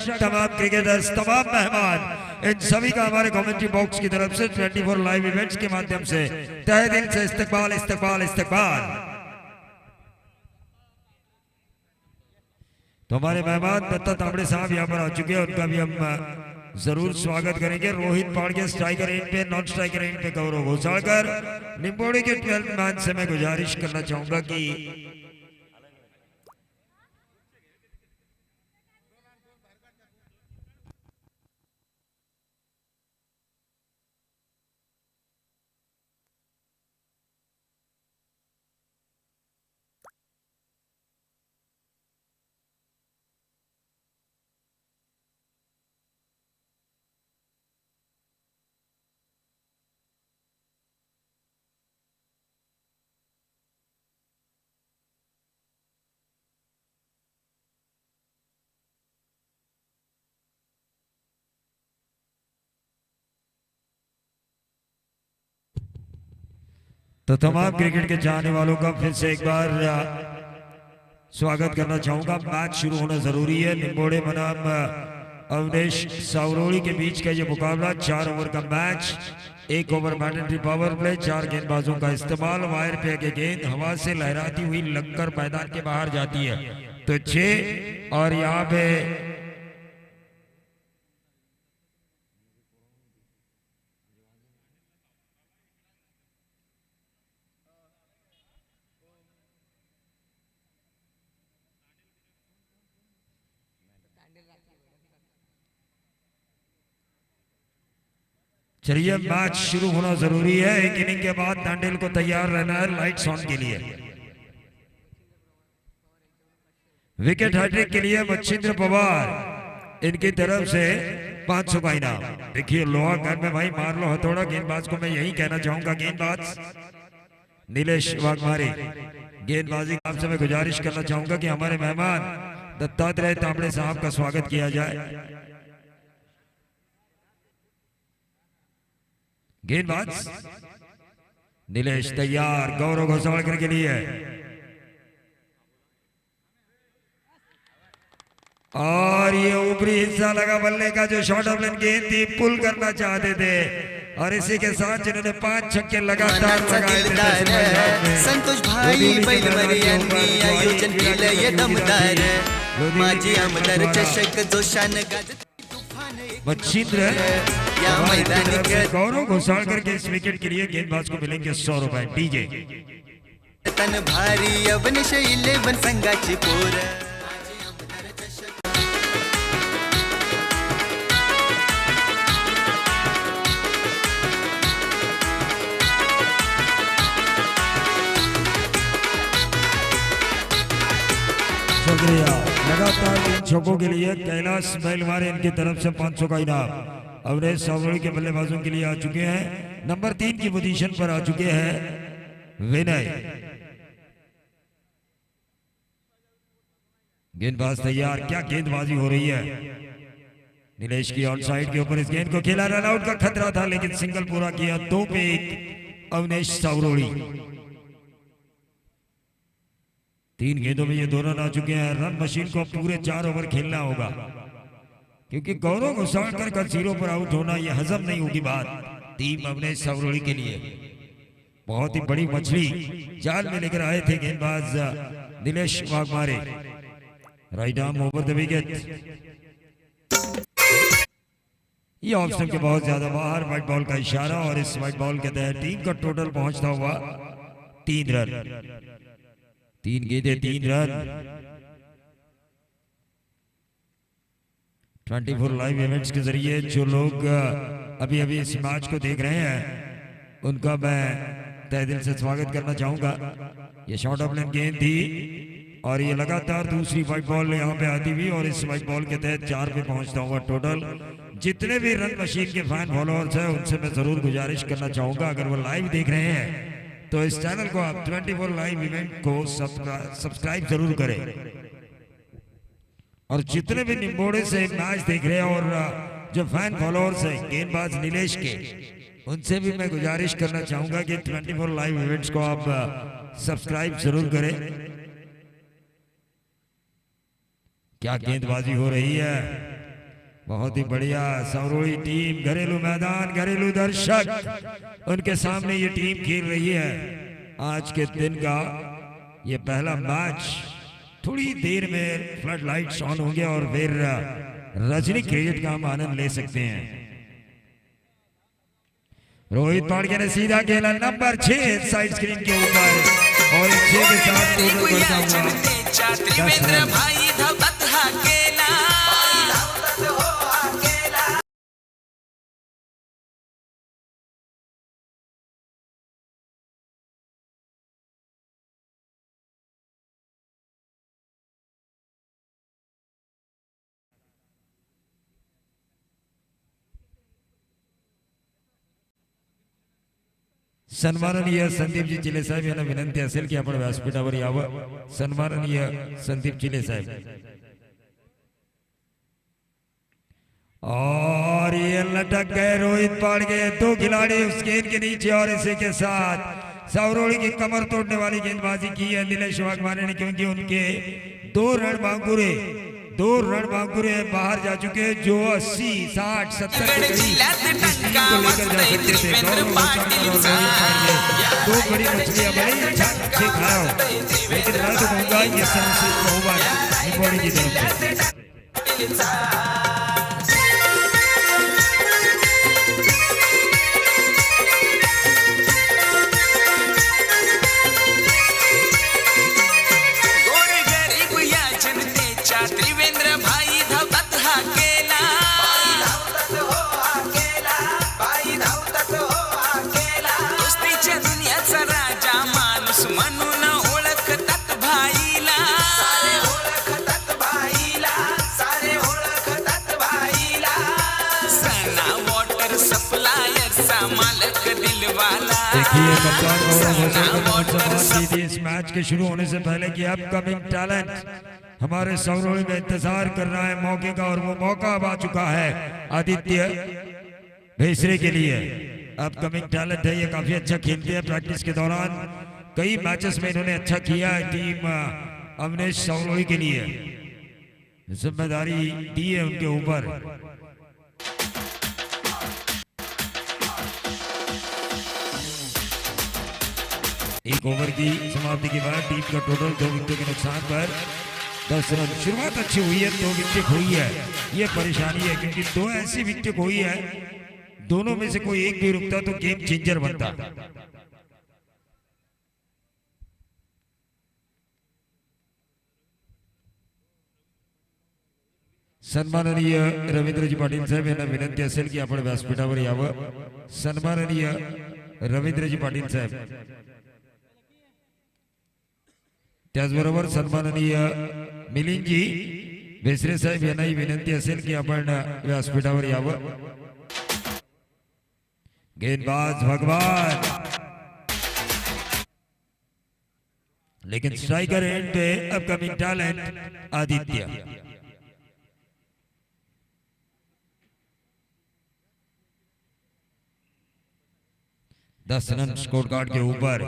तमाम क्रिकेटर्स, तमाम मेहमान, इन सभी का हमारे कमेंट्री बॉक्स की तरफ से 24 लाइव इवेंट्स के माध्यम से तहे दिल से इस्तकबाल इस्तकबाल इस्तकबाल। तो हमारे मेहमान दत्ता तांबड़े साहब यहाँ पर आ चुके हैं, उनका भी हम जरूर स्वागत करेंगे। रोहित पाड़के स्ट्राइकर एंड पे, नॉन स्ट्राइकर एंड पे गौरव घोसालकर। निम्बोड़ी के 12 मैन से मैं गुजारिश करना चाहूंगा कि तो तमाम क्रिकेट के चाहने वालों का फिर से एक बार स्वागत करना चाहूंगा। मैच शुरू होना जरूरी है। निम्बोड़े बनाम अवधेश सावरोड़ी के बीच का ये मुकाबला 4 ओवर का match, 1 over mandatory power play, 4 गेंदबाजों का इस्तेमाल। वायर पे आगे गेंद हवा से लहराती हुई लगकर मैदान के बाहर जाती है तो 6, और यहाँ पे चलिए मैच शुरू होना जरूरी है। एक इनिंग के बाद दांडेल को तैयार रहना है लाइट्स ऑन के लिए। विकेट हैट्रिक के लिए मच्छिंद्र पवार, इनकी तरफ से 500 का इनाम। देखिए लोहा घर में भाई मार लो हथौड़ा। गेंदबाज को मैं यही कहना चाहूंगा, गेंदबाज नीलेश वाघमारे, गेंदबाजी आपसे मैं गुजारिश करना चाहूंगा कि हमारे मेहमान दत्तात्रेय तांबड़े साहब का स्वागत किया जाए। गेंदबाज नीलेश तैयार गौरव घोसालकर के लिए, और ये ऊपरी हिस्सा लगा बल्ले का जो शॉर्ट ऑफ लेन गेंद थी, पुल करना चाहते थे, और इसी के साथ जिन्होंने 5 छक्के लगातार लगाए। संतोष भाई आयोजन केलं ये दमदार, माझी आमदार चषक जोशान गाजत मच्छिंद्र या मैदानी गौरव घोसालकर के इस विकेट के लिए गेंदबाज को मिलेंगे 100 रुपए। डीजे तन भारी अवनिश 11 संघाची पोर। शुक्रिया। लगातार 3 छक्कों के लिए कैलाश बैलवारे, इनकी तरफ से 500 का इनाम। अवधेश सावरोड़ी के बल्लेबाजों के लिए आ चुके हैं। नंबर 3 की पोजीशन पर आ चुके हैं विनय। गेंदबाज तैयार, क्या गेंदबाजी हो रही है। नीलेश की ऑन साइड के ऊपर इस गेंद को खेला, रन आउट का खतरा था लेकिन सिंगल पूरा किया। 2 पे 1 अवधेश सावरोड़ी। 3 गेंदों में ये 2 रन आ चुके हैं। रन मशीन को पूरे 4 ओवर खेलना होगा, क्योंकि गौरव घोसालकर का 0 पर आउट होना ये हजम नहीं होगी बात। टीम अवधेश सावरोड़ी के लिए बहुत ही बड़ी मछली जाल में लेकर आए थे गेंदबाज Nilesh Waghmare. Right arm over the wicket, ये ऑफ स्टंप के बहुत ज्यादा बाहर। व्हाइट बॉल का इशारा, और इस व्हाइट बॉल के तहत टीम का टोटल पहुंचता हुआ 3 रन। 3 गेंदें 3 रन। 24 लाइव इवेंट्स के जरिए जो लोग अभी अभी इस मैच को देख रहे हैं, उनका मैं तहे दिल से स्वागत करना चाहूंगा। ये शॉर्ट ऑफ लेन गेंद थी, और ये लगातार दूसरी व्हाइट बॉल यहाँ पे आती हुई, और इस व्हाइट बॉल के तहत 4 पे पहुंचता हुआ टोटल। जितने भी रन मशीन के फैन फॉलोअर्स हैं, उनसे मैं जरूर गुजारिश करना चाहूंगा, अगर वो लाइव देख रहे हैं तो इस चैनल को आप 24 लाइव इवेंट को सब्सक्राइब जरूर करें। और जितने भी निम्बोड़े से मैच देख रहे हैं और जो फैन फॉलोअर्स हैं गेंदबाज नीलेश के, उनसे भी मैं गुजारिश करना चाहूंगा कि 24 लाइव इवेंट्स को आप सब्सक्राइब जरूर करें। क्या गेंदबाजी हो रही है। बहुत ही बढ़िया सौरोई टीम, घरेलू मैदान, घरेलू दर्शक, उनके सामने ये टीम खेल रही है आज के दिन का ये पहला मैच। थोड़ी देर में फ्लड लाइट्स ऑन होंगे और फिर रजनी क्रिकेट का हम आनंद ले सकते हैं। रोहित पाड़के ने सीधा खेला नंबर 6 साइड स्क्रीन के ऊपर और 6 के साथ टोटल करता हुआ 10 रन। सन्माननीय संदीप जी चिले साहेब यांना विनंती असेल की आपण व्यासपीठावर यावं। सन्माननीय संदीप चिले साहेब। और ये लटक गए रोहित पाड़के, 2 खिलाड़ी उस गेंद के नीचे और इसी के साथ सौरोड़ी की कमर तोड़ने वाली गेंदबाजी की है नीलेश वाघमारे ने, क्योंकि उनके 2 रन बांकुरे बाहर जा चुके जो 80, 60, 70 के करीब इस टीम को लेकर जा सकते थे। दो बड़ी मछलियां बड़ी अच्छे खाया हो, लेकिन मैं तो कहूंगा ये सर्वश्रेष्ठ ओवर निपोड़ी की तरफ से। देखिए कप्तान इस मैच के शुरू होने से पहले कि अपकमिंग टैलेंट हमारे सौरोई में इंतजार कर रहा है मौके का, और वो मौका अब आ चुका है आदित्य भेसरे के लिए। अपकमिंग टैलेंट है ये, काफी अच्छा खेलते हैं। प्रैक्टिस के दौरान कई मैचेस में इन्होंने अच्छा किया है। टीम अवनेश सौरोई के लिए जिम्मेदारी दी है उनके ऊपर। एक ओवर की समाप्ति के बाद टीम का टोटल 2 विकेट के नुकसान पर 10 रन। शुरुआत अच्छी हुई है, 2 विकेट खोई है, ये परेशानी है क्योंकि 2 ऐसी विकेट खोई है, दोनों में से कोई एक भी रुकता तो गेम चेंजर बनता। सन्माननीय रवींद्रजी पाटील साहेब यांना विनंती असेल की आपण व्यासपीठावर यावं। सन्माननीय रवींद्रजी पाटील साहेब, त्याचबरोबर सन्माननीय मिलिंदजी भेसरे साहेब यांनाही विनंती असेल की आपण व्यासपीठावर यावं। गेंदबाज भगवान, लेकिन स्ट्राइकर एंड पे अपकमिंग टैलेंट आदित्य। दस रन स्कोर कार्ड के ऊपर।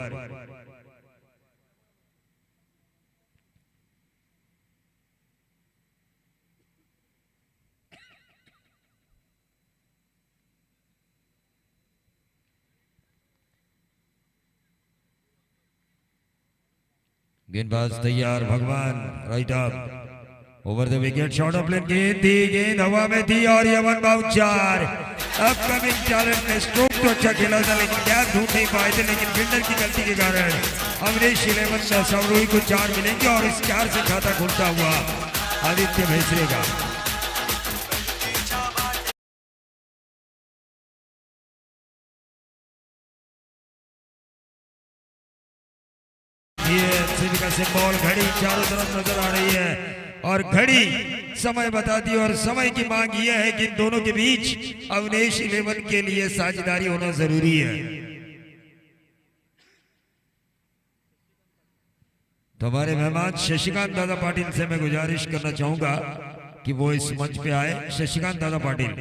गेंदबाज तैयार, Bhagwan right up over the wicket, short of length, गेंद हवा में थी और ये 1 बाउंसर। अपकमिंग टैलेंट ने स्ट्रोक तो अच्छा खेला था लेकिन कैच ढूंढ नहीं पाए थे, लेकिन फील्डर की गलती के कारण अवनेश 11 सौरोई को 4 मिलेंगे और इस 4 से खाता खुलता हुआ आदित्य भेसरे का। का सिंबल घड़ी चारों तरफ नजर आ रही है और घड़ी समय बताती है और समय की मांग यह है कि इन दोनों के बीच अवनेश 11 के लिए साझेदारी होना जरूरी है। तो हमारे मेहमान शशिकांत दादा पाटिल से मैं गुजारिश करना चाहूंगा कि वो इस मंच पे आए। शशिकांत दादा पाटिल,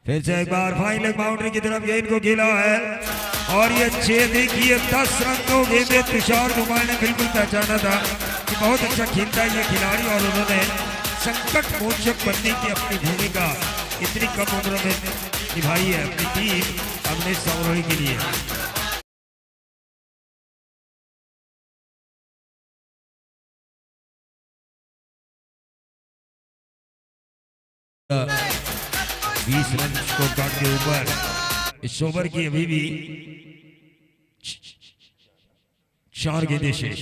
फिर से एक बार फाइन लेग बाउंड्री की तरफ गेंद को खेला है और ये 6 देखिए 10 रनों गेंदे तुषार धुमाल ने बिल्कुल पहचाना था कि बहुत अच्छा खेलता है ये खिलाड़ी और उन्होंने संकट मोचक बनने की अपनी भूमिका इतनी कम उम्र में निभाई है अपनी टीम अवनीश सावरोली के लिए। बीस रन स्कोर कार्ड के ऊपर इस ओवर की अभी भी 4 गेंदें शेष।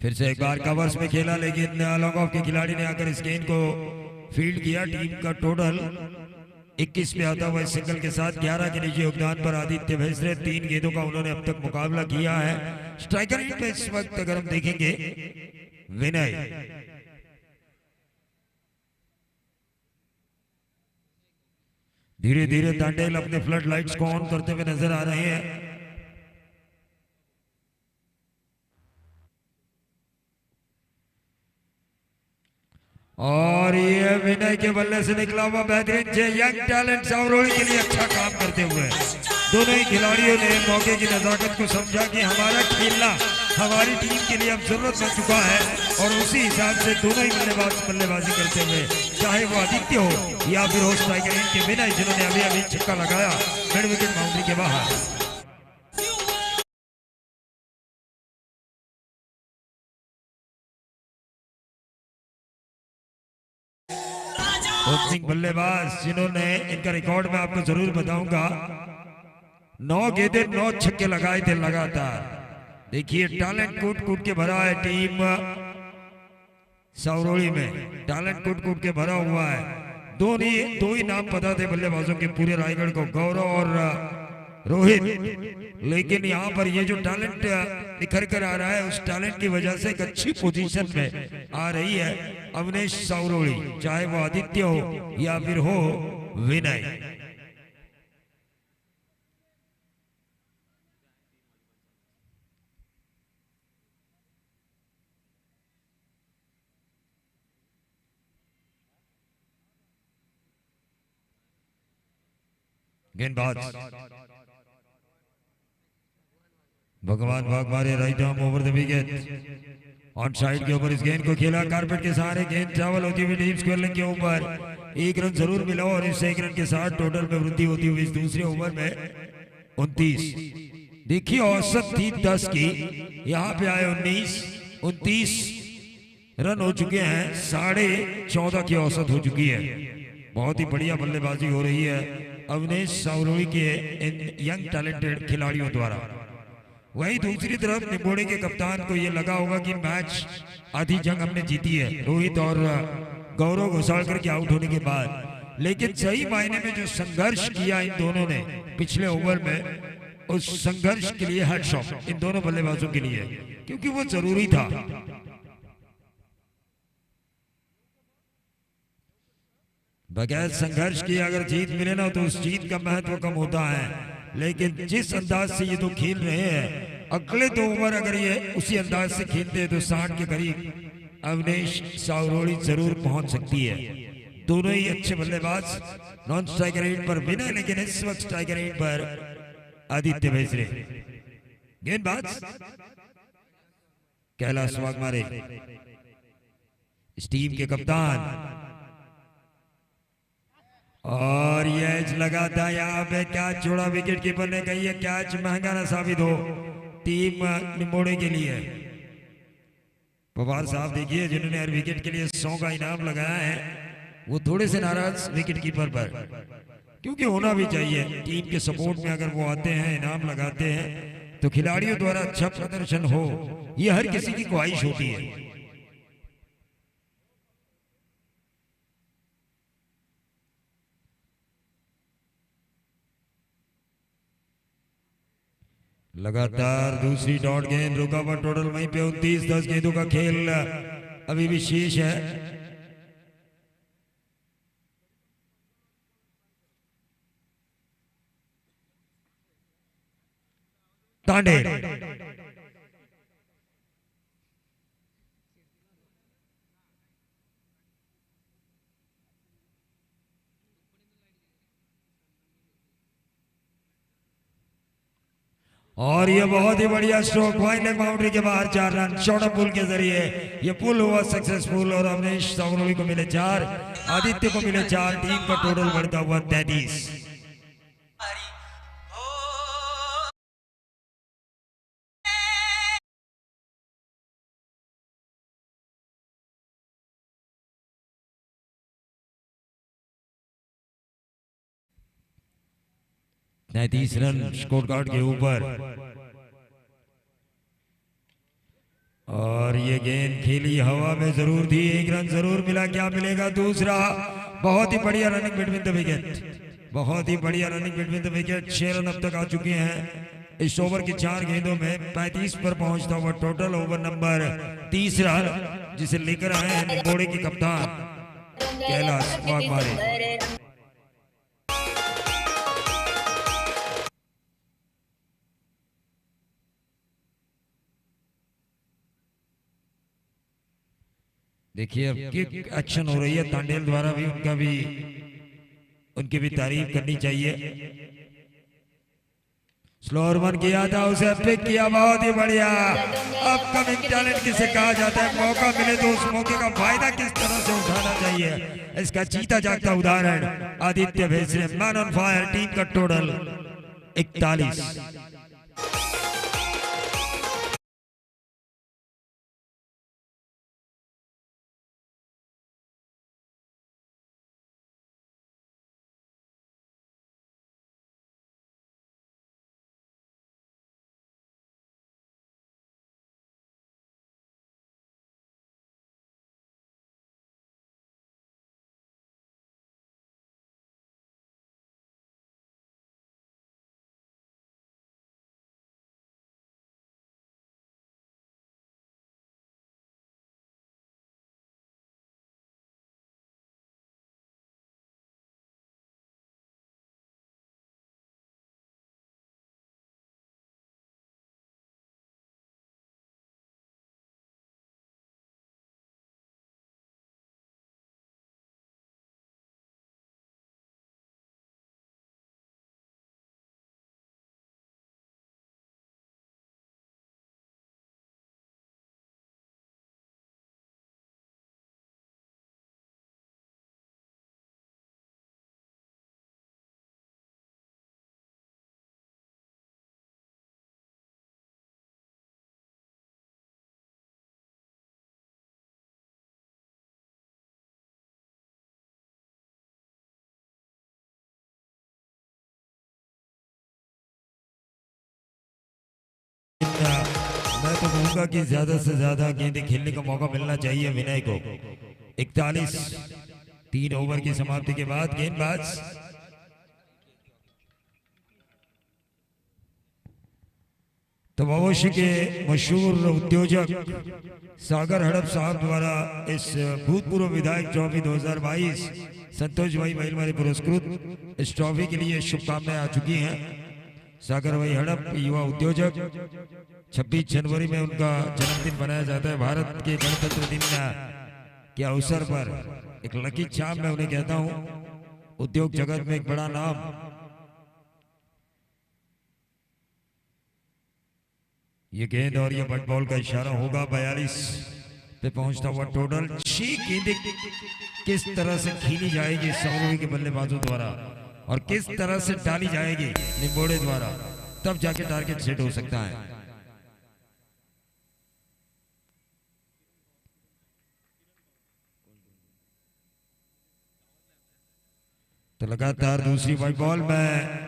फिर से एक बार कवर्स में खेला लेकिन लॉन्ग ऑफ के खिलाड़ी ने आकर इस गेंद को फील्ड किया। टीम का टोटल 21 पे आता हुआ सिंगल के साथ 11 के नीचे योगदान पर आदित्य भैसरे 3 गेंदों का उन्होंने अब तक मुकाबला किया है। स्ट्राइकर पे इस वक्त अगर हम देखेंगे विनय, धीरे धीरे दांडेल अपने फ्लड लाइट्स को ऑन करते हुए नजर आ रहे हैं। और ये विनय के बल्ले से निकला हुआ बेहतरीन यंग टैलेंट सावरोली के लिए अच्छा काम करते हुए दोनों ही खिलाड़ियों ने मौके की नजाकत को समझा कि हमारा खेलना हमारी टीम के लिए अब जरूरत बन चुका है और उसी हिसाब से दोनों ही बल्लेबाजी करते हुए चाहे वो आदित्य हो या फिर हो स्ट्राइकर के विनय जिन्होंने अभी अभी छक्का लगाया मिड विकेट बाउंड्री के बाहर। ओपनिंग बल्लेबाज जिन्होंने इनका रिकॉर्ड में आपको जरूर बताऊंगा 9 गेंदे 9 छक्के लगाए थे लगातार। देखिए टैलेंट कूट कूट के भरा है टीम सावरोली में, टैलेंट कूट कूट के भरा हुआ है। दो ही नाम पता थे बल्लेबाजों के पूरे रायगढ़ को, गौरव और रोहित, लेकिन यहाँ पर ये जो टैलेंट निखर कर आ रहा है उस टैलेंट की वजह से एक अच्छी पोजीशन में आ रही है अवनीश सावरोली, चाहे वो आदित्य हो या फिर हो विनय। गेंदबाज भगवान भाग मारे right arm over the wicket on side के ऊपर इस गेंद को खेला कारपेट के सहारे, गेंद ट्रैवल होती हुई डीप स्क्वायर के ऊपर 1 रन जरूर मिला और इस 1 रन के साथ टोटल में वृद्धि होती हुई इस दूसरे ओवर में 29। देखिए औसत थी 10 की, यहाँ पे आए 29 रन हो चुके हैं, 14.5 की औसत हो चुकी है। बहुत ही बढ़िया बल्लेबाजी हो रही है अवनीश सावरोली के इन यंग टैलेंटेड खिलाड़ियों द्वारा। वहीं दूसरी तरफ निम्बोड़े के कप्तान को यह लगा होगा कि मैच आधी जंग हमने जीती है रोहित और गौरव घोसालकर के आउट होने के बाद, लेकिन सही मायने में जो संघर्ष किया इन दोनों ने पिछले ओवर में, उस संघर्ष के लिए हैट्स ऑफ इन दोनों बल्लेबाजों के लिए, क्योंकि वो जरूरी था। बगैर संघर्ष किए अगर जीत मिले ना तो उस जीत का महत्व कम होता है, लेकिन जिस अंदाज से ये तो खेल रहे हैं अगले 2 ओवर अगर ये उसी अंदाज से खेलते हैं तो 60 के करीब अवनीश सावरोली जरूर पहुंच सकती है। दोनों ही अच्छे बल्लेबाज, नॉन स्ट्राइकर रेट पर विनय, लेकिन इस वक्त स्ट्राइकर रेट पर आदित्य भैसरे। गेंदबाज कैलाश वाघमारे इस टीम के कप्तान, और यह लगा था यहाँ पे कैच छोड़ा विकेट कीपर ने, कही है कैच महंगा ना साबित हो टीम निम्बोड़े के लिए। पवार साहब देखिए जिन्होंने हर विकेट के लिए 100 का इनाम लगाया है वो थोड़े से नाराज विकेट कीपर पर, क्योंकि होना भी चाहिए टीम के सपोर्ट में। अगर वो आते हैं इनाम लगाते हैं तो खिलाड़ियों द्वारा अच्छा प्रदर्शन हो, ये हर किसी की ख्वाहिश होती है। लगातार दूसरी डॉट गेंद, रुकावट टोटल वहीं पे 29, 10 गेंदों का खेल अभी भी शेष है। तांडे और ये बहुत ही बढ़िया स्ट्रोक, फाइनल बाउंड्री के बाहर 4 रन शॉर्ट पुल के जरिए ये पुल हुआ सक्सेसफुल। और अवनीश सावरोली को मिले 4, आदित्य को मिले 4, टीम का टोटल बढ़ता हुआ 33। तैतीस रन स्कोर कार्ड के ऊपर। और ये गेंद खेली हवा में जरूर थी, 1 रन जरूर मिला। क्या मिलेगा दूसरा? बहुत ही बढ़िया रनिंग बिटवीन द विकेट, बहुत ही बढ़िया running between the wicket. 6 run अब तक आ चुके हैं इस ओवर की 4 गेंदों में। 35 पर पहुंचता हुआ टोटल ओवर नंबर 30 रन, जिसे लेकर आए हैं निम्बोड़े के कप्तान कैलाश वाघमारे। देखिए अब किक एक्शन हो रही है तांडेल द्वारा भी, उनकी भी तारीफ करनी चाहिए। स्लोअर वन किया था, उसे पिक किया, बहुत ही बढ़िया। अपकमिंग टैलेंट किसे कहा जाता है, मौका मिले तो उस मौके का फायदा किस तरह से उठाना चाहिए, इसका जीता जागता उदाहरण Aditya Bhesre, man on fire. Team का टोटल 41। मैं तो कहूंगा कि ज्यादा से ज्यादा गेंदें खेलने का मौका मिलना चाहिए विनय को। 41 3 ओवर की समाप्ति के बाद गेंदबाज तो भविष्य के मशहूर उद्योजक सागर हड़प साहब द्वारा इस भूतपूर्व विधायक ट्रॉफी 2022 संतोष भाई महिलमारी पुरस्कृत इस ट्रॉफी के लिए शुभकामनाएं आ चुकी हैं। सागर भाई हड़प युवा उद्योजक, 26 जनवरी में उनका जन्मदिन मनाया जाता है। भारत के गणतंत्र दिन के अवसर पर एक लकी चार्म मैं उन्हें कहता हूं, उद्योग जगत में एक बड़ा नाम। ये गेंद और ये बट बॉल का इशारा होगा। 42 पे पहुंचता हुआ टोटल। 6 गेंदें किस तरह से खेली जाएगी सावरोली के बल्लेबाजों द्वारा और किस तरह से डाली जाएगी निम्बोड़े द्वारा, तब जाके टारगेट सेट हो सकता है। तो लगातार दूसरी वाइट बॉल में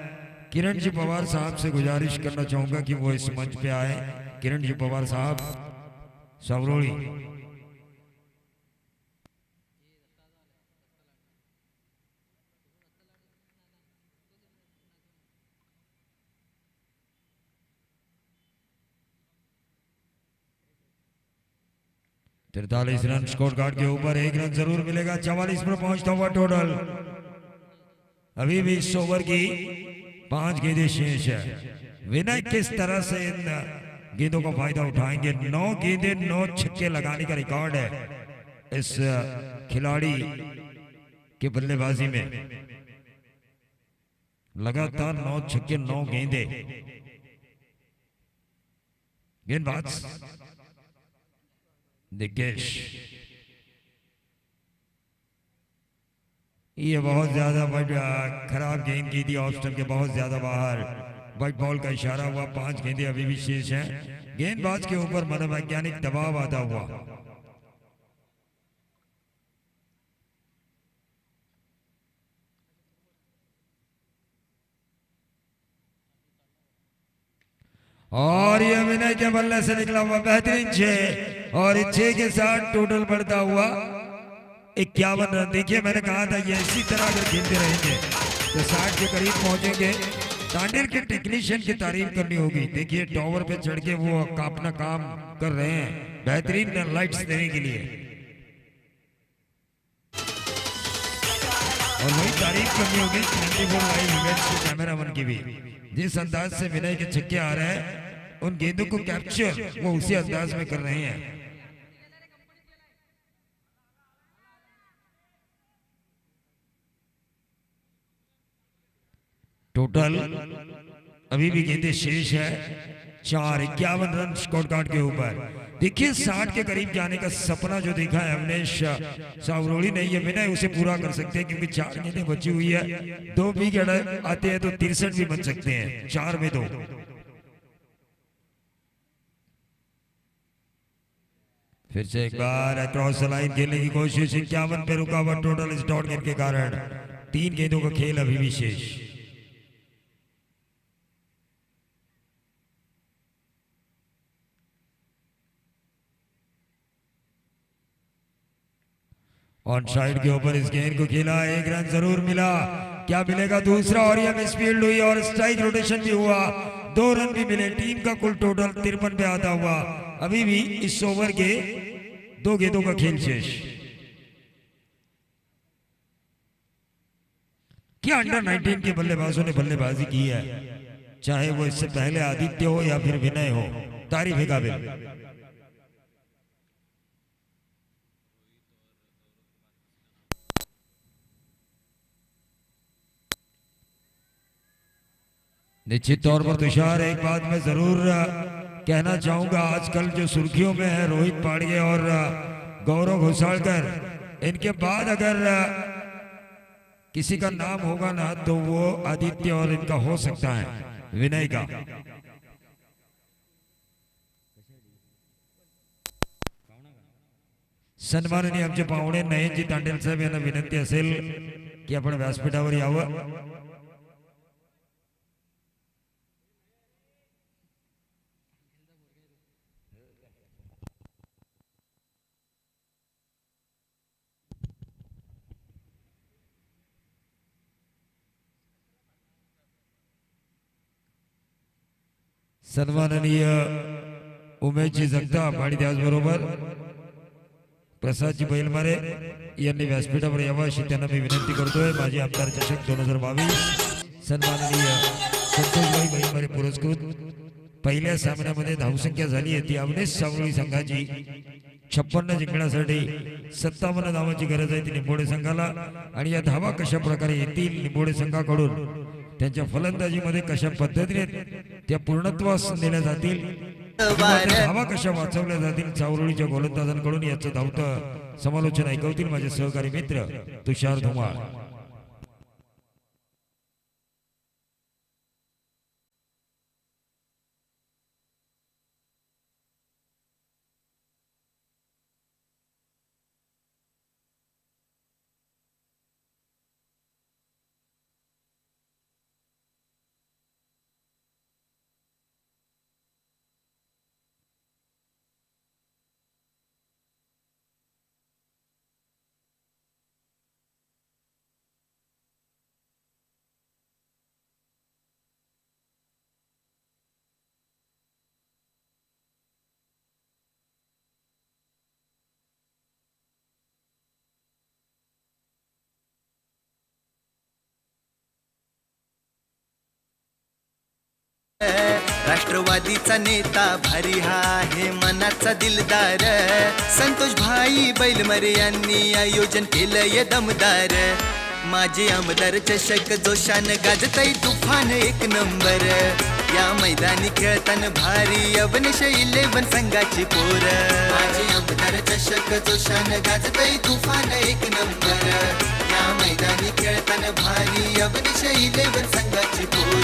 किरण जी पवार साहब से गुजारिश करना चाहूंगा कि वो इस मंच पे आए। किरण जी पवार साहब सावरोली। तिरतालीस रन स्कोर कार्ड के ऊपर, 1 रन जरूर मिलेगा। 44 पर पहुंचता हुआ टोटल। अभी भी इस ओवर की 5 गेंदें शेष है। विनय किस तरह से इन गेंदों का फायदा उठाएंगे। 9 गेंदें 9 छक्के लगाने का रिकॉर्ड है इस खिलाड़ी के बल्लेबाजी में। लगातार 9 छक्के 9 गेंदें। गेंदबाज दिग्गेश, ये बहुत ज्यादा खराब गेंद की थी, ऑफ स्टंप के बहुत ज्यादा बाहर, व्हाइट बॉल का इशारा हुआ। 5 गेंदें अभी भी शेष हैं। गेंदबाज के ऊपर मनोवैज्ञानिक दबाव आता हुआ। और ये विनय के बल्ले से निकला हुआ बेहतरीन 6, और 6 के साथ टोटल बढ़ता हुआ 51 रन। देखिए मैंने कहा था ये इसी तरह अगर खेलते रहेंगे तो 60 के करीब पहुंचेंगे। तांडेल के टेक्नीशियन की तारीफ करनी होगी। देखिए टावर पे चढ़ के वो अपना काम कर रहे हैं बेहतरीन लाइट्स देने के लिए, और वही तारीफ करनी होगी 24 लाइव इवेंट्स के कैमरामैन की भी। जिस अंदाज से विनय के छक्के आ रहे हैं, उन गेंदों को कैप्चर वो उसी अंदाज में कर रहे हैं। टोटल अभी भी गेंदें शेष है 4, 51 रन स्कोर कार्ड के ऊपर। देखिए 60 के करीब जाने का सपना जो देखा है अवनेश सावरोड़ी ने, ये विनय उसे पूरा कर सकते हैं क्योंकि 4 गेंदें बची हुई है। 2 विकेट आते हैं तो 63 भी बन सकते हैं, 4 में 2। फिर से एक बार क्रॉस लाइन खेलने की कोशिश, 51 पे रुकावट टोटल इस डॉट गेंद के कारण। 3 गेंदों का खेल अभी भी शेष। ऑन साइड के ऊपर इस गेंद को खेला, 1 रन जरूर मिला। क्या मिलेगा दूसरा, और यह मिसफील्ड हुई और स्ट्राइक रोटेशन भी हुआ। 2 रन भी मिले। टीम का कुल टोटल 53 पे आता हुआ। अभी भी इस ओवर के 2 गेंदों का खेल शेष। क्या अंडर 19 के बल्लेबाजों ने बल्लेबाजी की है, चाहे वो इससे पहले आदित्य हो या फिर विनय हो, तारीफ है काबिल। निश्चित तौर पर तुषार एक बात मैं जरूर कहना चाहूंगा, आजकल जो सुर्खियों में है रोहित पाड़िये और गौरव घोसालकर, इनके बाद अगर किसी का नाम होगा ना तो वो आदित्य और इनका हो सकता है, विनय का। सन्माननीय आमचे पाहुणे नयनजी तांडेल साहेब यांना विनंती असेल की आपण व्यासपीठावर यावं। सन्माननीय उमेशजी जगताप आणि त्याचबरोबर प्रसादजी बैलमारे यांनी व्यासपीठावर यावं अशी त्यांना मी विनंती करतोय। माजी आमदार चषक 2022 सन्माननीय संतोषभाई बैलमारे पुरस्कृत पहिल्या सामन्यामध्ये धावसंख्या झाली आहे ती अवनेश सावळी संघाची 56 जिंकण्यासाठी 57 धावांची गरज आहे ती निंबोडे संघाला। आणि या धावा कशा प्रकारे येतील निंबोडे संघाकडून, त्यांच्या फलंदाजीमध्ये कशा पद्धतीने त्या पूर्णत्वास नेल्या जातील, धावा कशा वाचवल्या जातील चावरोळीच्या गोलंदाजांकडून, याचं धावतं समालोचन ऐकवतील माझे सहकारी मित्र तुषार धुमाळ। राष्ट्रवादीचा नेता भारी हा आहे मनाचा दिलदार, संतोष भाई बैलमरे यांनी आयोजन केलंय दमदार। माजी आमदार चषक जोशान गाजतय तुफान 1 नंबर, या मैदानी खेळताना भारी अवनिश 11 संघाची पोर माझी आमदार चषक जोशान गाजतय तुफान एक नंबर या मैदानी खेळताना भारी अवनिश 11 संघाची पोर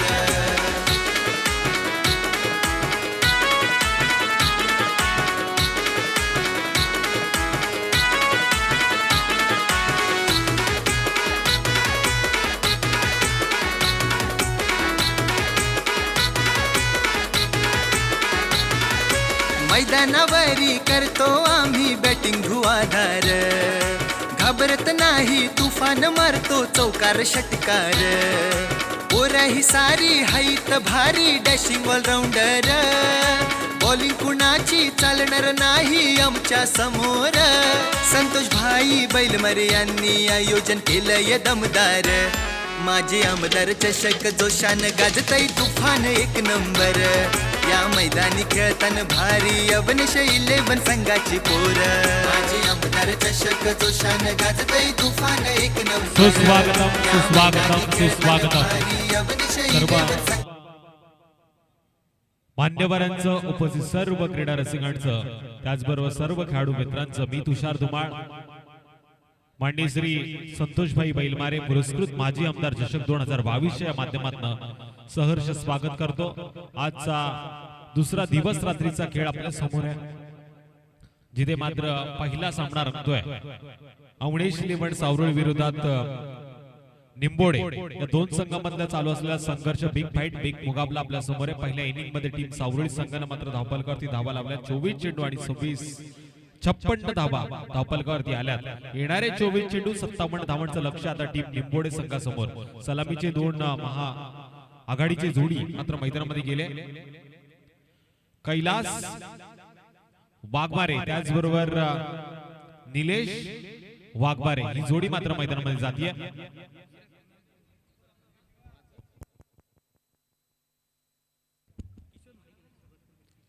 मैदानावरी करतो आम्ही बॅटिंग धुवाधार घाबरत नाही तुफान मारतो चौकार षटकार पोरा ही सारी हाईत भारी डॅशिंग ऑलराऊंडर बॉलिंग कुणाची चालणार नाही आमच्या समोर संतोष भाई बैलमरे यांनी आयोजन केलंय दमदार माझे आमदार चषक जोशान गाजतय तुफान एक नंबर या मैदानी खेळताना भारी अवनिश 11 संघाची पोर माझे आमदार चषक जोशान गाजतय तुफान एक नंबर सुस्वागतम सुस्वागतम सुस्वागतम मान्यवरांचं उपस्थित सर्व क्रीडा रसिकांचं त्याचबरोबर सर्व खेळाडू मित्रांचं मी तुषार धुमाळ माननीय श्री संतोषभाई बैलमारे पुरस्कृत माजी आमदार चषक 2022 या माध्यमातून सहर्ष स्वागत करतो। आजचा दुसरा दिवस रात्रीचा खेळ आपल्या समोर आहे जिथे मात्र पहिला सामना रंगतोय अवणेश लिमण सावरुळ विरोधात निंबोडे या दोन संघांमधला चालू असलेला संघर्ष बिग फाईट बिग मुकाबला आपल्या समोर आहे। पहिल्या इनिंग मध्ये टीम सावरुळी संघाने मात्र धावफलकावरती धावा लावल्या 24 चेंडू आणि 56 धावा धावफलकावरती आल्यात। येणारे 24 चेंडू 57 धावांचं लक्ष आता टीम निंबोडे संघासमोर सलामीचे दोन महा आघाडीचे जोडी मात्र मैदानामध्ये गेले कैलास वाघमारे त्याचबरोबर निलेश वाघमारे ही जोडी मात्र मैदानामध्ये जातीये।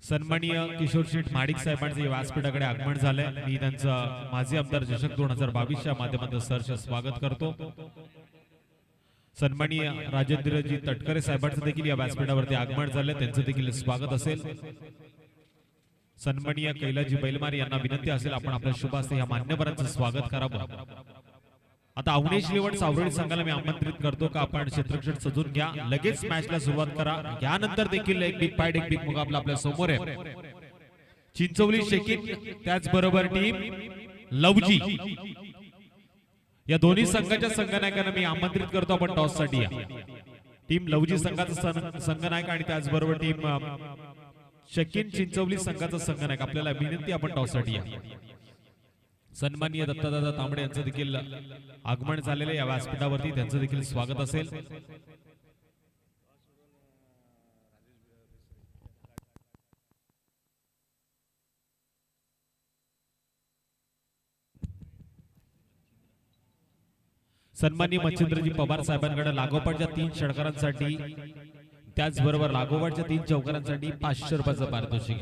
सन्माननीय किशोर शेठ माडिक साहेबांचे व्यासपीठाकडे आगमन झालंय। मी त्यांचं माजी आमदार चषक 2022 या माध्यमातून सहर्ष स्वागत करतो। सन्माननीय राजेंद्रजी तटकरे साहेबांचं देखील या व्यासपीठावरती आगमन झालंय, त्यांचं देखील स्वागत असेल। सन्माननीय कैलासजी बैलमारे यांना विनंती असेल आपण आपल्या शुभ हस्ते या मान्यवरांचं स्वागत करावं। आता अवणेश लिमण सावरुळी संघाला मी आमंत्रित करतो का आपण क्षेत्ररक्षण सजून घ्या, लगेच मॅचला सुरुवात करा। यानंतर देखील एक बिग फाईट एक बिग मुकाबला आपल्या समोर आहे। चिंचवली शेकीन त्याचबरोबर टीम लवजी या दोन्ही संघाच्या संघनायकांना मी आमंत्रित करतो आपण टॉस साठी या। टीम लवजी संघाचा संघनायक आणि त्याचबरोबर टीम शेकीन चिंचवली संघाचा संघनायक आपल्याला विनंती आपण टॉस साठी या। सन्माननीय दत्तादादा तांबडे यांचं देखील आगमन झालेले या व्यासपीठावरती त्यांचं देखील स्वागत असेल। सन्माननीय मच्छिंद्रजी पवार साहेबांकडे लागोपाठच्या 3 षटकारांसाठी त्याचबरोबर लागोपाठच्या 3 चौकारांसाठी 500 रुपयाचं पारितोषिक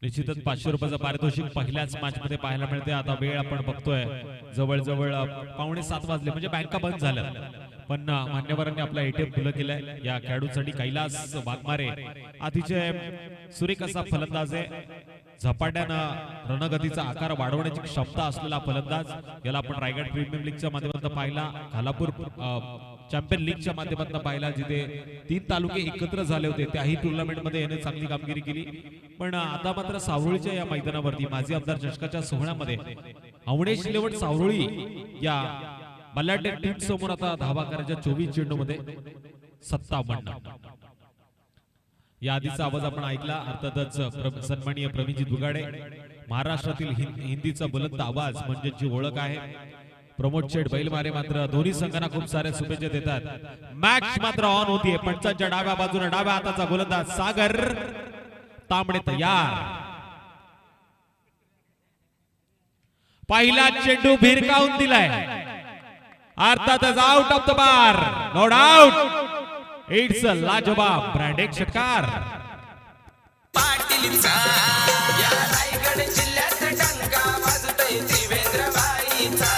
निश्चितच 500 रुपयाचं पारितोषिक पहिल्याच मॅच मध्ये पाहायला मिळते। आता वेळ आपण बघतोय जवळजवळ 6:45 वाजले म्हणजे बँका बंद झाल्या, पण मान्यवरांनी आपला एटीएम खुलं केलंय या खेळाडूंसाठी। कैलास वाघमारे अतिशय सुरेख असा फलंदाज आहे, झपाट्यानं रणगतीचा आकार वाढवण्याची क्षमता असलेला फलंदाज। याला आपण रायगड प्रीमियर लीगच्या माध्यमातून पाहिला, खालापूर चॅम्पियन लीगच्या माध्यमातून पाहिला जिथे 3 तालुके एकत्र झाले होते, त्याही टुर्नामेंट मध्ये याने चांगली कामगिरी केली। पण आता मात्र सावरुळीच्या या मैदानावरती माजी आमदार चषकाच्या सोहळ्यामध्ये अवणेश लिमण सावरुळी या बलाढ्य टीम समोर आता धावा करायच्या 24 चेंडू मध्ये 57। या आधीचा आवाज आपण ऐकला, अर्थातच सन्माननीय प्रवीणजी दुगाडे महाराष्ट्रातील हिंदीचा बुलंद आवाज म्हणजे जी ओळख आहे। प्रमोद शेठ बैलमारे मात्र दोन्ही संघांना खूप साऱ्या शुभेच्छा देतात। मॅच मात्र ऑन होतीये, पंचांच्या डाव्या बाजूने डाव्या हाताचा गोलंदाज सागर तांबडे तयार। पहिला चेंडू भिरकावून दिलाय, अर्थातच out of the bar, no doubt it's a लाजवाब ब्रँडेड षटकार। पाटीलचा या रायगड जिल्ह्यात डंका वाजतोय त्रिवेंद्रबाईचा,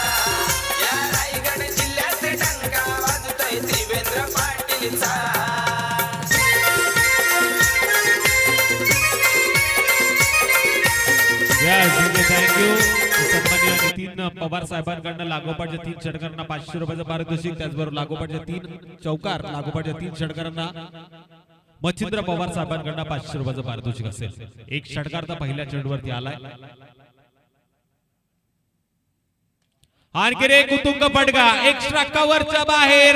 या रायगड जिल्ह्यात डंका वाजतोय त्रिवेंद्र पाटीलचा। पवार साहेबांकडनं लागोपाठच्या 3 षटकारांना 500 रुपयाचं पारितोषिक, त्याचबरोबर लागोपाठच्या 3 चौकार, लागोपाठच्या 3 षटकारांना मच्छिंद्र पवार साहेबांकडनं 500 रुपयाचं पारितोषिक असेल. एक षटकार तर पहिल्या चेंडूवरती आलाय. आणखी एक उत्तुंग फटका एक्स्ट्रा कव्हरच्या बाहेर,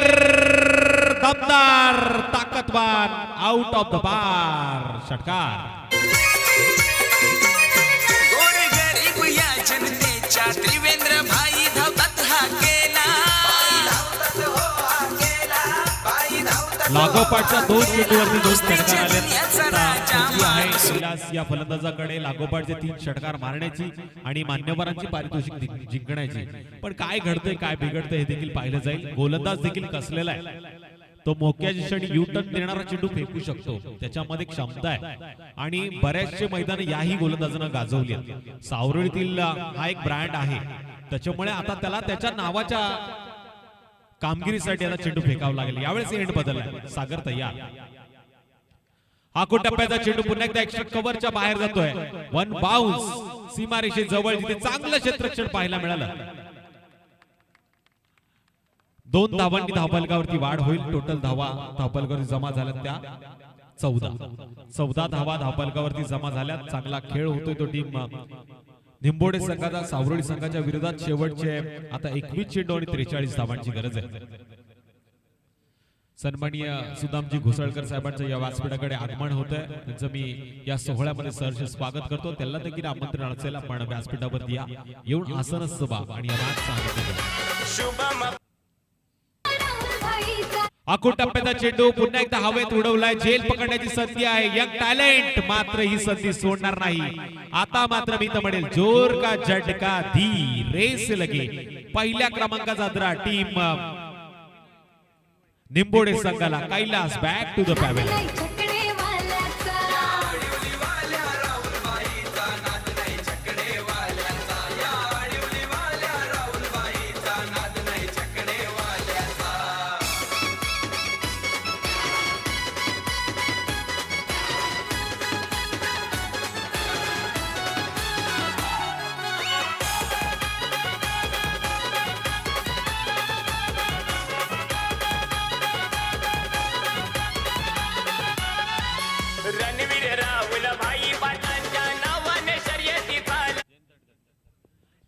दमदार ताकदवान आउट ऑफ द बार षटकार. गोरगरीब या जनतेच्या त्रिवेंद्र भाई धावतात हा केला. लागोपाठच्या 2 चेंडूवरती 2 षटकार आले. संधी आहे कैलास या फलंदाजाकडे लागोपाठचे 3 षटकार मारण्याची आणि मान्यवरांची पारितोषिक जिंकण्याची. पण काय घडतंय काय बिघडतंय हे देखील पाहिलं जाईल. गोलंदाज देखील कसलेला आहे. तो मोक्याच्या क्षणी युटर्न देणारा चेंडू फेकू शकतो, त्याच्यामध्ये क्षमता आहे आणि बऱ्याचशे मैदान याही गोलंदाजानं गाजवली आहेत. सावरळीतील हा एक ब्रँड आहे, त्याच्यामुळे आता त्याला त्याच्या नावाच्या कामगिरीसाठी आता चेंडू फेकावा लागेल. यावेळेस एंड बदललाय. सागर तयार. हाकून टप्प्याचा चेंडू पुन्हा एकदा एक्स्ट्रा कव्हरच्या बाहेर जातोय. 1 बाउन्स सीमारेषे जवळ, जिथे चांगलं क्षेत्ररक्षण पाहायला मिळालं. 2 धावांनी धावफलकावरती वाढ होईल. टोटल धावा धावफलकावरती जमा झाल्यात त्या 14 धावा धावफलकावरती जमा झाल्यात. चांगला खेळ होतोय तो टीम निंबोडे संघाचा सावरळी संघाच्या विरोधात. शेवटचे आता 21 चेंडू आणि 43 धावांची गरज आहे. सन्माननीय सुदामजी घोसाळकर साहेबांचं या व्यासपीठाकडे आगमन होत आहे. त्यांचं मी या सोहळ्यामध्ये सहर्ष स्वागत करतो. त्यांना देखील आमंत्रण असेल, आपण व्यासपीठावरती या, येऊन आसनस्थ व्हा आणि या मॅच सांगितलं. आखून टप्प्याचा चेंडू पुन्हा एकदा हवेत उडवलाय. झेल पकडण्याची संधी आहे. यंग टॅलेंट मात्र ही संधी सोडणार नाही. आता मात्र मी तर म्हणेल जोर का झटका धी रेस लगे. पहिल्या क्रमांकाचा आदरा टीम निंबोडे संघाला. Kailas back to the pavilion.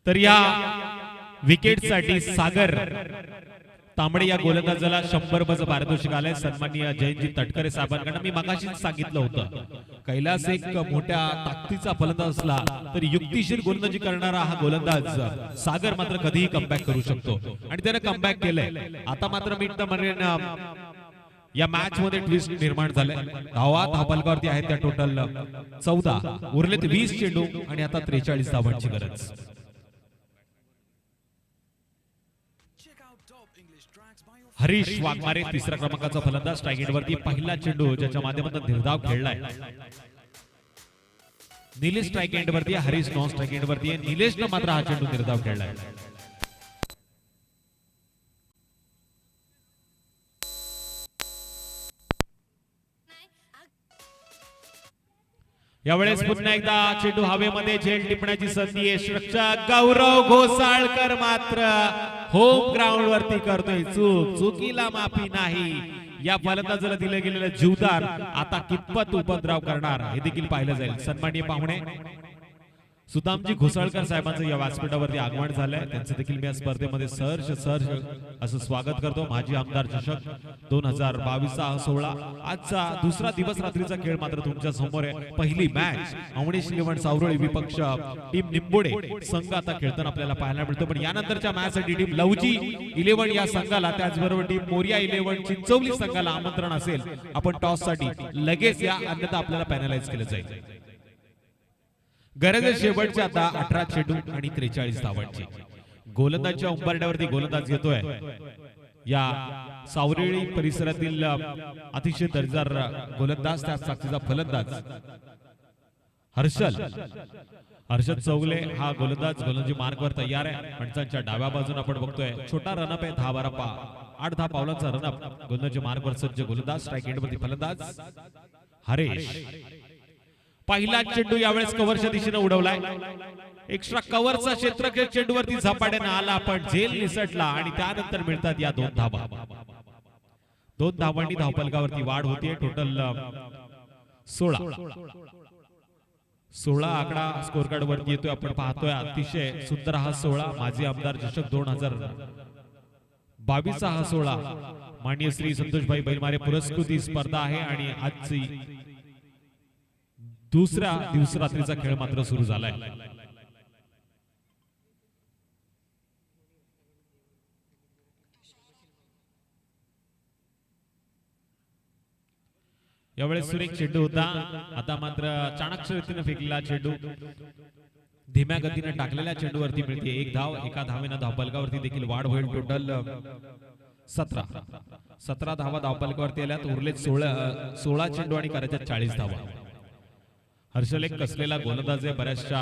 तर या विकेटसाठी सागर तांबडे या गोलंदाजाला 100 रुपयाचं पारितोषिक आलंय. सन्माननीय जयंतजी तटकरे साहेबांकडून मी मगाशीच सांगितलं होतं, कैलास एक मोठ्या ताकदीचा फलंदाज असला तरी युक्तिशीर गोलंदाजी करणारा हा गोलंदाज सागर मात्र कधीही कमबॅक करू शकतो आणि त्याने कमबॅक केलंय. आता मात्र मी तर म्हणेन या मॅच मध्ये ट्विस्ट निर्माण झालंय. धावा धावफलकावरती आहेत त्या टोटल 14, उरलेत 20 चेंडू आणि आता 43 धावांची गरज. हरीश वाघमारे तिसऱ्या क्रमांकाचा फलंदाज. स्ट्राईक एंडवरती पहिला चेंडू ज्याच्या माध्यमातून निर्धाव खेळलाय. निलेश स्ट्राईक एंडवरती, हरीश नॉन स्ट्राईक एंडवरती. निलेशनं मात्र हा चेंडू निर्धाव खेळलाय. यावेळेस पुन्हा एकदा चेंडू हवेमध्ये झेल टिपण्याची संधी आहे. रक्षक गौरव घोसाळकर मात्र होम ग्राउंड वरती करतोय चूक. चुकीला माफी नाही. या फलंदाजाला दिले गेलेलं जीवदान आता कितपत उपद्रव करणार हे देखील पाहिलं जाईल. सन्माननीय पाहुणे सुदामजी घोसाळकर साहेबांचं या व्यासपीठावरती आगमन झालंय. त्यांचं देखील मी या स्पर्धेमध्ये सहर्ष असं स्वागत करतो. माजी आमदार चषक 2022चा सोहळा. आजचा दुसरा दिवस रात्रीचा खेळ मात्र तुमच्या समोर आहे. पहिली मॅच अवणेश इलेव्हन सावरळी विपक्ष टीम निंबोडे संघ आता खेळताना आपल्याला पाहायला मिळतो. पण यानंतरच्या मॅच साठी टीम लवजी इलेव्हन या संघाला, त्याचबरोबर टीम मोरिया इलेव्हन चिंचवली संघाला आमंत्रण असेल. आपण टॉस साठी लगेच या, अन्यथा आपल्याला पॅनलाइज केलं जाईल. गरज शेवटचे आता 18 चेंडू आणि 43 धावांची. गोलंदाजच्या उंबरठ्यावरती गोलंदाज घेतोय या सावरळी परिसरातील अतिशय दर्जेदार गोलंदाज, त्या साक्षीचा फलंदाज हर्षद चौगले. हा गोलंदाजी मार्गवर तयार आहे. पंचांच्या डाव्या बाजून आपण बघतोय छोटा रनअप आहे. 8-10 पावलांचा रनअप. गोलंदाजी मार्गवर सज्ज गोलंदाज. स्ट्राईक एंडवरती फलंदाज हरेश. पहिला चेंडू यावेळेस कव्हरच्या दिशेने उडवलाय. एक्स्ट्रा कव्हरचा क्षेत्रफळ चेंडूवरती झपाट्याने आला पण झेल निसटला आणि त्यानंतर मिळतात या 2 धावा. 2 धावांनी धावफलकावरती वाढ होतीये. टोटल 16 आकडा स्कोर कार्ड वरती येतोय. आपण पाहतोय अतिशय सुंदर हा 16. माजी आमदार चषक 2022 हा 16 माननीय श्री संतोषभाई बैलमारे पुरस्कृत स्पर्धा आहे आणि आजची दुसऱ्या दिवस रात्रीचा खेळ मात्र सुरू झालाय. यावेळेस सुरेख चेंडू होता. आता मात्र चाणक्य रीतीने फेकलेला चेंडू धीम्या गतीने टाकलेल्या चेंडूवरती मिळते 1 धाव. एका धावेनं धावफलकावरती देखील वाढ होईल. टोटल 17 धावा धावफलकावरती आल्यात. उरलेत 16 चेंडू आणि करायच्या 40 धावा. हर्षल एक कसलेला गोलंदाज आहे. बऱ्याचशा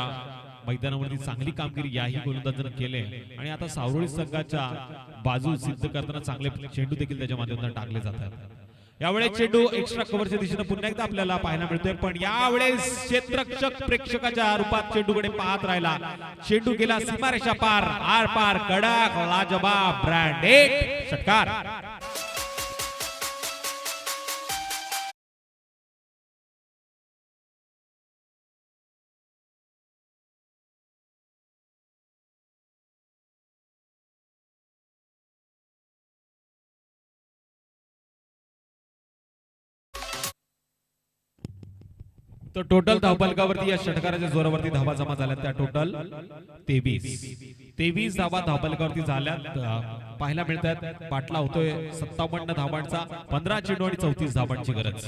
मैदानावरती चांगली कामगिरी याही गोलंदाजानं केले आणि आता सावरोळी संघाच्या बाजू सिद्ध करताना चांगले चेंडू देखील त्याच्या माध्यमातून टाकले जातात. यावेळेस चेंडू एक्स्ट्रा कव्हरच्या दिशेने पुन्हा एकदा आपल्याला पाहायला मिळतोय पण यावेळेस क्षेत्ररक्षक प्रेक्षकाच्या रूपात चेंडूकडे पाहत राहिला. चेंडू गेला सीमारेषा पार, आर पार, कडक, लाजवाब, ब्रँडेड षटकार. तो टोटल धावफलकावरती या षटकाराच्या जोरावरती धावा जमा झाल्या. त्या टोटल 23 धावा धावफलकावरती झाल्यात पाहायला मिळतात. पाटला होतोय 57 धावांचा. 15 चेंडू आणि 34 धावांची गरज.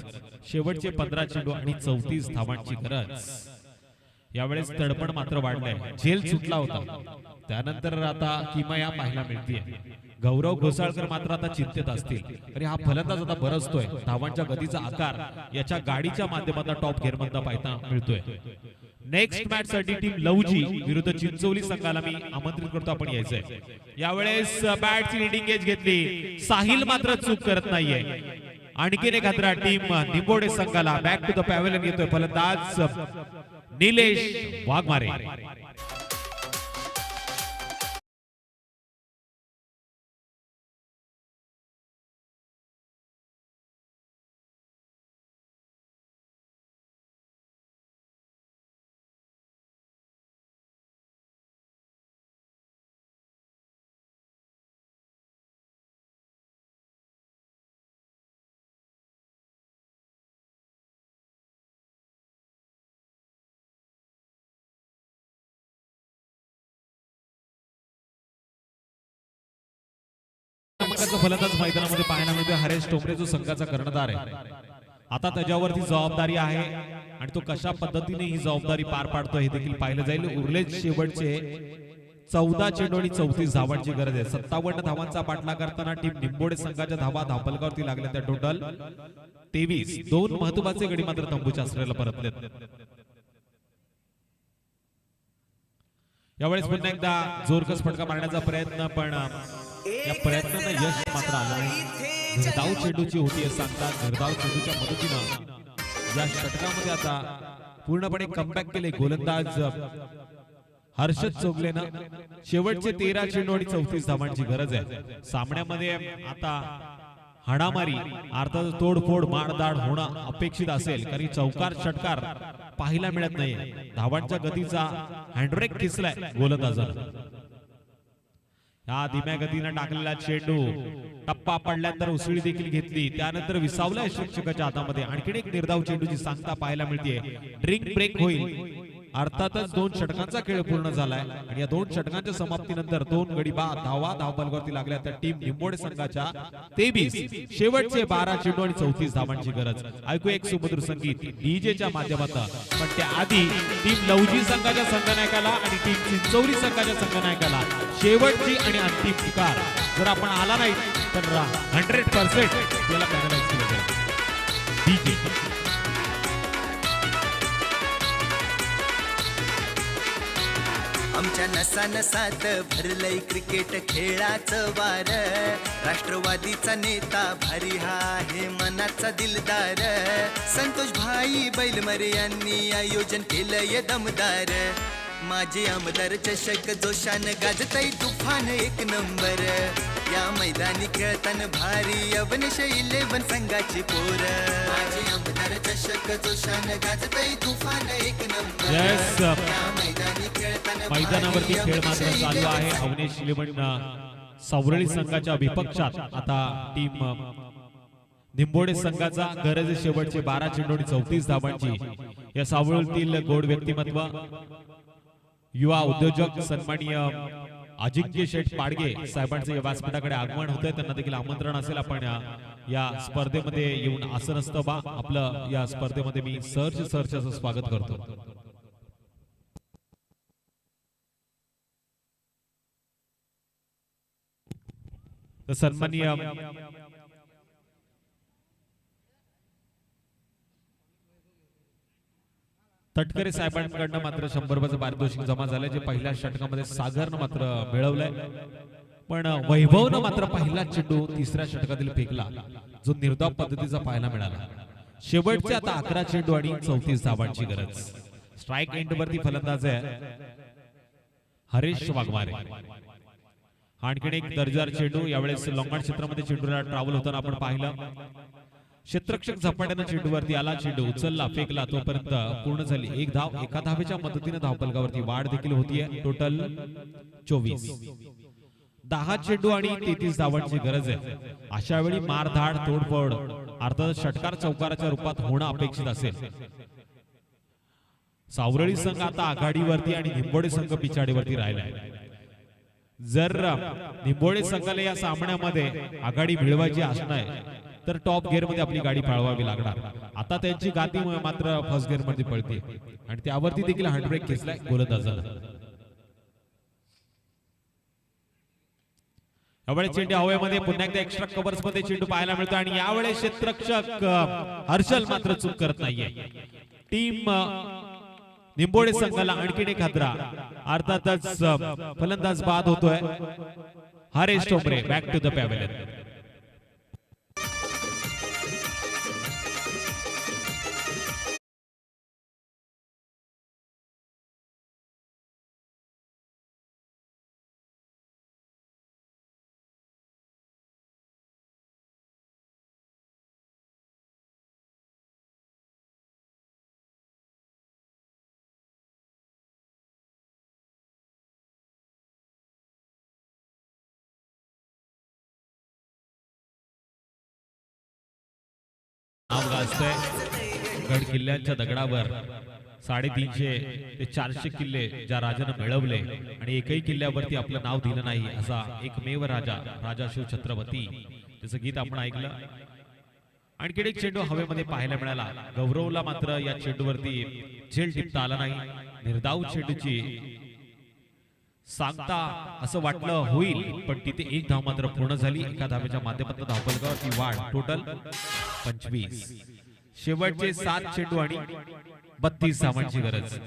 शेवटचे 15 चेंडू आणि 34 धावांची गरज. यावेळेस तडपण मात्र वाढलंय. झेल सुटला होता. त्यानंतर आता किमया पाहायला मिळतीये. गौरव घोसाळकर मात्र आता चिंतेत असतील. आणि हा फलंदाज आता बरसतोय. धावांच्या गतीचा आकार याच्या गाडीच्या माध्यमातून टॉप गिअर मधला पाहायला मिळतोय. नेक्स्ट मॅच साठी टीम लवजी विरुद्ध चिंचोली संघाला मी आमंत्रित करतो. आपण यायचंय. यावेळेस बॅटची लिडिंग एज घेतली. साहिल मात्र चूक करत नाहीये. आणखीन एक हादरा टीम निंबोडे संघाला. बॅक टू द पॅव्हेलियन येतोय फलंदाज निलेश वाघमारे. फलंदाज मैदानामध्ये पाहायला मिळतोय हरेश टोमरे जो संघाचा कर्णधार आहे. आता त्याच्यावरती जबाबदारी आहे आणि तो कशा पद्धतीने ही जबाबदारी पार पाडतो हे देखील पाहिलं जाईल. उरलेत शेवटचे 14 चेंडू आणि 34 धावांची गरज आहे. 57 धावांचा पाठलाग करताना टीम निंबोडे संघाच्या धावा धावफलकावरती लागल्या. त्या टोटल 23. 2 महत्वाचे गडी मात्र तंबूच्या आश्रयाला परतलेत. यावेळेस पुन्हा एकदा जोरकस फटका मारण्याचा प्रयत्न पण या प्रयत्नांना यश मात्र आलं नाही. निर्धाव चेंडूची होती असं सांगतात. निर्धाव चेंडूच्या मदतीनं या षटकामध्ये आता पूर्णपणे कमबॅक केले गोलंदाज हर्षद चोगलेनं. शेवटचे 13 चेंडू आणि 34 धावांची गरज आहे. सामन्यामध्ये आता हाणामारी अर्थात तोडफोड मारदाड होणं अपेक्षित असेल कारण चौकार षटकार पाहायला मिळत नाही. धावांच्या गतीचा हँडब्रेक खेचलाय गोलंदाजानं. या धीम्या गतीनं टाकलेला चेंडू टप्पा पडल्यानंतर उसळी देखील घेतली. त्यानंतर विसावला शिक्षकाच्या हातामध्ये. आणखीन एक निर्धाव चेंडूची सांगता पाहायला मिळते. ड्रिंक ब्रेक होईल. अर्थातच 2 षटकांचा खेळ पूर्ण झालाय आणि या 2 षटकांच्या समाप्तीनंतर 2 गडी बाद धावा धावफलकावरती लागल्या. त्या टीम निंबोडे संघाच्या 23. शेवटचे 12 चेंडू आणि 34 धावांची गरज. ऐकू एक सुमधुर संगीत डीजेच्या माध्यमातून. पण त्याआधी टीम लवजी संघाच्या संघनायकाला आणि टीम चिंचोली संघाच्या संघनायकाला शेवटची आणि अंतिम पुकार. जर आपण आला नाही तर 100% याला पॅनलाइज केलं जाईल. डीजे आमच्या नसा नसात भरलंय क्रिकेट खेळाचं वार, राष्ट्रवादीचा नेता भारी हा आहे मनाचा दिलदार, संतोष भाई बैलमरे यांनी आयोजन केलंय दमदार, माझे आमदार चषक जोशान गाजतय तुफान एक नंबर, या मैदानी खेळताना भारी अवनिश 11 संघाची पोर, माझे आमदार चषक जोशान गाजतय तुफान एक नंबर, Yes. या मैदानी खेळताना मैदानावरती खेळ मात्र चालू आहे. अवनेश 11 सावरळी संघाच्या विपक्षात आता टीम निंबोडे संघाचा गरज आहे शेवटचे 12 चेंडू आणि 34 धावांची. या सावळीतील गोड व्यक्तिमत्व युवा उद्योजक सन्माननीय अजिंक्य शेठ पाडगे साहेबांचे या व्यासपीठाकडे आगमन होते. त्यांना देखील आमंत्रण असेल. आपण या स्पर्धेमध्ये येऊन असं नसतं बा आपलं या स्पर्धेमध्ये मी सर्च असं स्वागत करतो. तर सन्माननीय तटकरे साहेबांकडनं मात्र 100 रुपयाचं पारितोषिक जमा झालंय, जे पहिल्या षटकामध्ये सागरनं मात्र मिळवलंय. पण वैभवनं मात्र पहिला चेंडू तिसऱ्या षटकातील फेकला, जो निर्धाव पद्धतीचा पाहायला मिळाला. शेवटचे आता 11 चेंडू आणि 34 धावांची गरज. स्ट्राईक एंड वरती फलंदाज आहे हरीश वाघमारे. आणखीन एक दर्जेदार चेंडू. यावेळेस लॉंगॉन क्षेत्रामध्ये चेंडूला ट्रॅव्हल होताना आपण पाहिलं. क्षेत्ररक्षक झपाट्यानं चेंडूवरती आला, चेंडू उचलला, फेकला, तोपर्यंत पूर्ण झाली 1 धाव. एका धावेच्या मदतीने धावफलकावरती वाढ देखील होतीये. टोटल 24. 10 चेंडू आणि 33 धावांची गरज आहे. अशा वेळी मारधाड तोडफोड अर्थात षटकार चौकाराच्या रूपात होणं अपेक्षित असेल. सावरळी संघ आता आघाडीवरती आणि निंबोडे संघ पिछाडीवरती राहिला. जर निंबोडे संघाला या सामन्यामध्ये आघाडी मिळवायची असणार तर टॉप गिअर मध्ये आपली गाडी पळवावी लागणार. आता त्यांची गादी मात्र फर्स्ट गिअर मध्ये पळते आणि त्यावरती देखील हँडब्रेक खेचलाय गोलंदाजानं. यावेळेस चेंडू हवेमध्ये पुन्हा एकदा एक्स्ट्रा कव्हर्स मध्ये चेंडू पाहायला मिळतो आणि यावेळेस क्षेत्ररक्षक हर्षल मात्र चूक करत नाहीये. टीम निंबोडे संघाला आणखीन एक हादरा. अर्थातच फलंदाज बाद होतोय Haresh Tomre. Back to the pavilion. नाव गाजतंय गड किल्ल्यांच्या दगडावर. 350 ते 400 किल्ले ज्या राजानं मिळवले आणि एकही किल्ल्यावरती आपलं नाव दिलं नाही असा एकमेव राजा शिव छत्रपती. त्याचं गीत आपण ऐकलं. आणखी एक चेंडू हवेमध्ये पाहायला मिळाला. गौरवला मात्र या चेंडूवरती झेल टिपता आला नाही. निर्धाव चेंडूची सांगता असं वाटलं होईल, पण तिथे 1 धाव मात्र पूर्ण झाली. एका धावेच्या माध्यमातून धावफलकावरती वाढ. टोटल 25. शेवटचे 7 चेंडू आणि 32 धावांची गरज.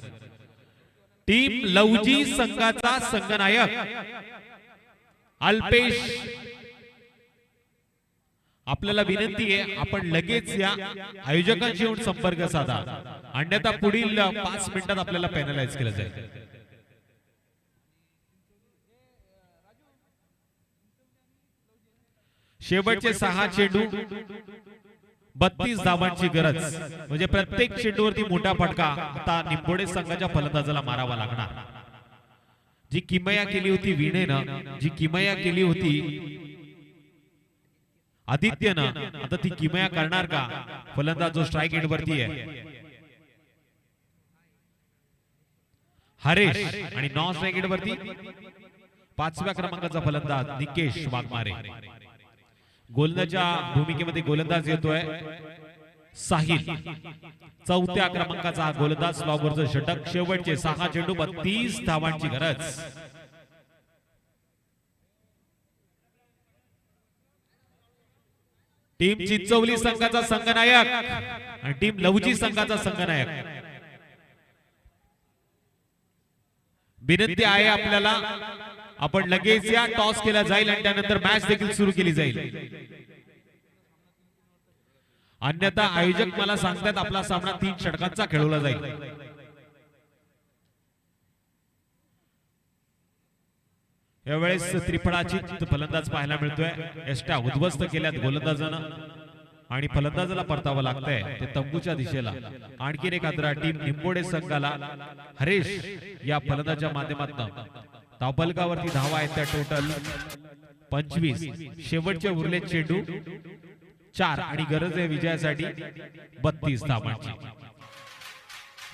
टीम लवजी संघाचा संघनायक अल्पेश, आपल्याला विनंती आहे आपण लगेच या आयोजकांशी येऊन संपर्क साधा, अन्यथा पुढील 5 मिनिटात आपल्याला पॅनलाइज केलं जाईल. शेवटचे 6 चेंडू 32 धावांची गरज. म्हणजे प्रत्येक चेंडूवरती मोठा फटका आता निंबोडे संघाच्या फलंदाजाला मारावा लागणार. जी किमया केली होती विणेनं, जी किमया केली होती आदित्यनं, आता ती किमया करणार का फलंदाज जो स्ट्राईक एंड वरती आहे हरेश, आणि नॉन स्ट्राईक एंड वरती 5व्या क्रमांकाचा फलंदाज निकेश वाघमारे. गोलंदाजच्या भूमिकेमध्ये गोलंदाज येतोय साहिल. 4थ्या क्रमांकाचा गोलंदाज स्लॉगवरचं षटक. शेवटचे 6 चेंडू 32 धावांची गरज. टीम चिंचवली संघाचा संघनायक आणि टीम लवजी संघाचा संघनायक विनंती आहे आपल्याला, आपण लगेच या, टॉस केला जाईल आणि त्यानंतर मॅच देखील सुरू केली जाईल. अन्यथा आयोजक मला सांगतात आपला सामना 3 षटकांचा खेळवला जाईल. यावेळेस त्रिफळाची फलंदाज पाहायला मिळतोय. एसट्या उद्ध्वस्त केल्यात गोलंदाजानं आणि फलंदाजाला परतावं लागतंय ते तंबूच्या दिशेला. आणखीन एक आदरा टीम निंबोडे संघाला हरेश या फलंदाजाच्या माध्यमातून धावफलकावरती धावा आहेत त्या टोटल 25. शेवटचे उरले चेंडू 4 आणि गरज आहे विजयासाठी 32 धावांची.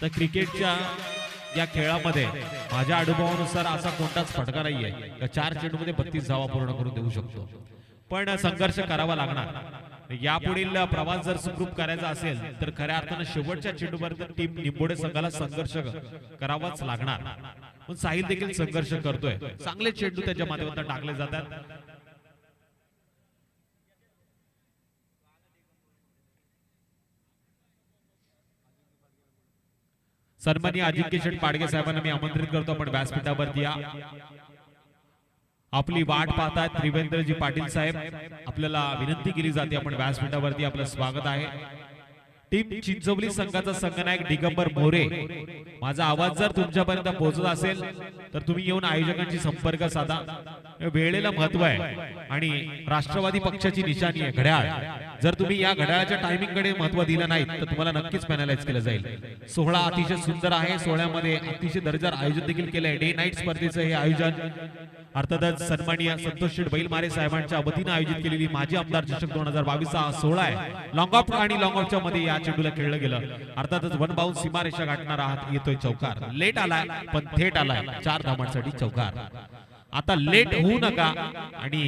तर क्रिकेटच्या या खेळामध्ये माझ्या अनुभवानुसार असा कोणताच फटका नाहीये का 4 चेंडूमध्ये 32 धावा पूर्ण करून देऊ शकतो. पण संघर्ष करावा लागणार. यापुढील प्रवास जर सुखरूप करायचा असेल तर खऱ्या अर्थानं शेवटच्या चेंडूपर्यंत टीम निंबोडे संघाला संघर्ष करावाच लागणार. पण साहिल देखील संघर्ष करतोय. चांगले चेंडू त्याच्या माध्यमातून टाकले जातात. सन्माननीय अजिंक्य शेठ पाडगे साहेबांना मी आमंत्रित करतो, आपण व्यासपीठावरती या. आपली वाट पाहतात त्रिवेंद्रजी पाटील साहेब, आपल्याला विनंती केली जाते आपण व्यासपीठावरती आपलं स्वागत आहे. टीम चिंचवली संघाचा संघनायक दिगंबर मोरे, माझा आवाज जर तुमच्यापर्यंत पोहोचत असेल तर तुम्ही येऊन आयोजकांशी संपर्क साधा. वेळेला महत्व आहे आणि राष्ट्रवादी पक्षाची निशाणी आहे घड्याळ. जर तुम्ही या घड्याळाच्या टायमिंग कडे महत्व दिलं नाही तर तुम्हाला नक्कीच पॅनलाइज केलं जाईल. सोहळा अतिशय सुंदर आहे. सोहळ्यामध्ये अतिशय दर्जेदार आयोजन देखील केलंय. डे नाईट स्पर्धेचं हे आयोजन अर्थातच सन्माननीय संतोष शेठ बैलमारे साहेबांच्या वतीनं आयोजित केलेली माजी आमदार चषक 2022 चा सोहळा आहे. लॉंग ऑफ आणि लॉंग ऑफच्या मध्ये या चेंडूला खेळलं गेलं. अर्थातच वन बाउंड सीमारेषा गाठणारा हात येतोय चौकार. लेट आलाय पण थेट आलाय 4 धावांसाठी चौकार. आता लेट होऊ नका आणि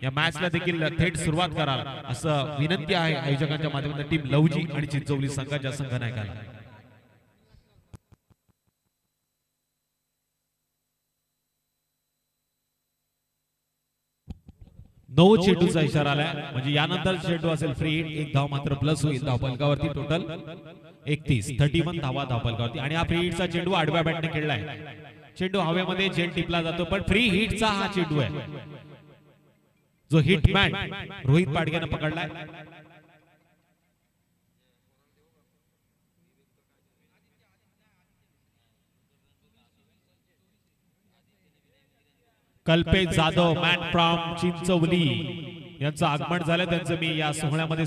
या मॅचला देखील थेट सुरुवात कराल असं विनंती आहे आयोजकांच्या माध्यमातून टीम लवजी आणि चिंचवली संघाच्या संघनायकाला. 9 चेंडूचा इशारा आलाय, म्हणजे यानंतर चेंडू असेल फ्री हिट. 1 धाव मात्र प्लस होईल धावफलकावरती. टोटल 31 धावा धावफलकावरती आणि हा फ्री हिटचा चेंडू आडव्या बॅटने खेळलाय. चेंडू हवेमध्ये झेल टिपला जातो पण फ्री हिटचा हा चेंडू आहे जो हिटमॅन रोहित पाडगेनं पकडलाय. कल्पेश जाधव मॅन फ्रॉम चिंचवली यांचं आगमन झालं. त्यांचं मी या सोहळ्यामध्ये